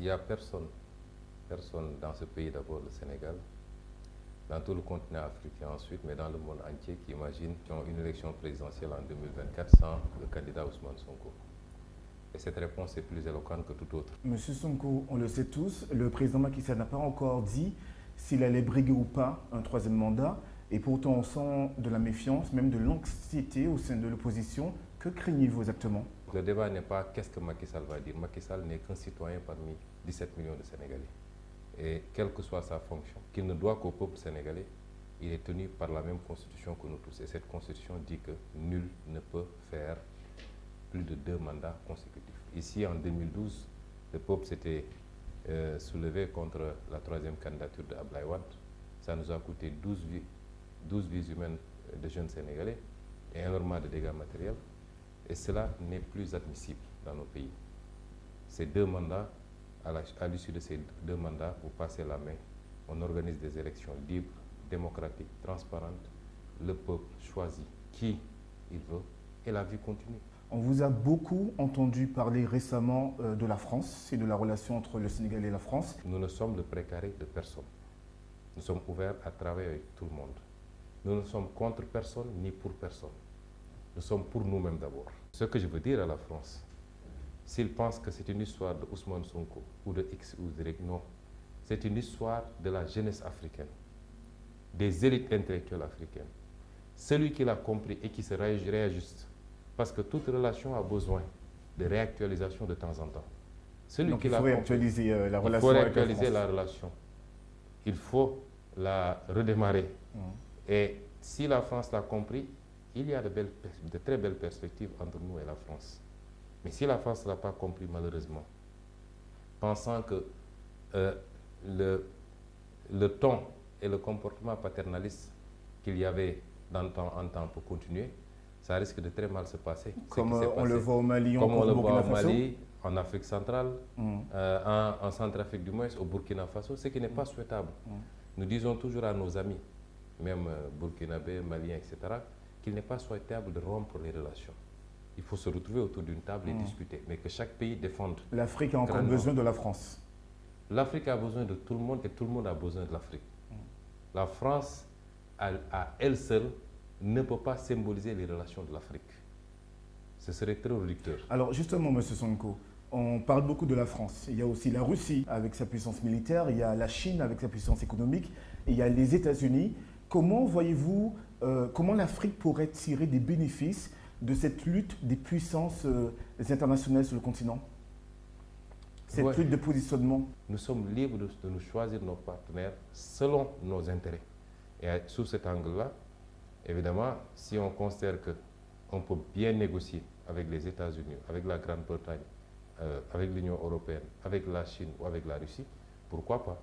Il n'y a personne dans ce pays, d'abord le Sénégal, dans tout le continent africain ensuite, mais dans le monde entier, qui imagine une élection présidentielle en 2024 sans le candidat Ousmane Sonko. Et cette réponse est plus éloquente que toute autre. Monsieur Sonko, on le sait tous, le président Macky Sall n'a pas encore dit s'il allait briguer ou pas un troisième mandat. Et pourtant, on sent de la méfiance, même de l'anxiété au sein de l'opposition. Que craignez-vous exactement? Le débat n'est pas qu'est-ce que Macky Sall va dire. Macky Sall n'est qu'un citoyen parmi 17 millions de Sénégalais. Et quelle que soit sa fonction, qu'il ne doit qu'au peuple sénégalais, il est tenu par la même constitution que nous tous. Et cette constitution dit que nul ne peut faire plus de 2 mandats consécutifs. Ici, en 2012, le peuple s'était soulevé contre la 3e candidature de Abdoulaye Wade. Ça nous a coûté 12 vies humaines de jeunes Sénégalais et énormément de dégâts matériels. Et cela n'est plus admissible dans nos pays. Ces 2 mandats, à l'issue de ces 2 mandats, vous passez la main. On organise des élections libres, démocratiques, transparentes. Le peuple choisit qui il veut et la vie continue. On vous a beaucoup entendu parler récemment de la France et de la relation entre le Sénégal et la France. Nous ne sommes le précaré de personne. Nous sommes ouverts à travailler avec tout le monde. Nous ne sommes contre personne ni pour personne. Nous sommes pour nous-mêmes d'abord. Ce que je veux dire à la France, s'ils pensent que c'est une histoire de Ousmane Sonko ou de X ou Y, non. C'est une histoire de la jeunesse africaine, des élites intellectuelles africaines. Celui qui l'a compris et qui se réajuste, parce que toute relation a besoin de réactualisation de temps en temps. Donc il faut réactualiser la relation. Il faut réactualiser la relation. Il faut la redémarrer. Et si la France l'a compris, il y a de très belles perspectives entre nous et la France. Mais si la France ne l'a pas compris, malheureusement, pensant que le ton et le comportement paternaliste qu'il y avait en temps pour continuer, ça risque de très mal se passer. Comme on le voit au Mali, comme on le voit au Mali, en Afrique centrale, en Centrafrique du moins, au Burkina Faso, ce qui n'est pas souhaitable. Nous disons toujours à nos amis, même burkinabés, maliens, etc., qu'il n'est pas souhaitable de rompre les relations. Il faut se retrouver autour d'une table et discuter, mais que chaque pays défende. L'Afrique a encore besoin de la France. L'Afrique a besoin de tout le monde et tout le monde a besoin de l'Afrique. La France, à elle seule, ne peut pas symboliser les relations de l'Afrique. Ce serait très réducteur. Alors justement, M. Sonko, on parle beaucoup de la France. Il y a aussi la Russie avec sa puissance militaire, il y a la Chine avec sa puissance économique, et il y a les États-Unis. Comment voyez-vous, comment l'Afrique pourrait tirer des bénéfices de cette lutte des puissances internationales sur le continent? Cette lutte de positionnement. Nous sommes libres de nous choisir nos partenaires selon nos intérêts. Et sous cet angle-là, évidemment, si on considère qu'on peut bien négocier avec les États-Unis, avec la Grande-Bretagne, avec l'Union européenne, avec la Chine ou avec la Russie, pourquoi pas?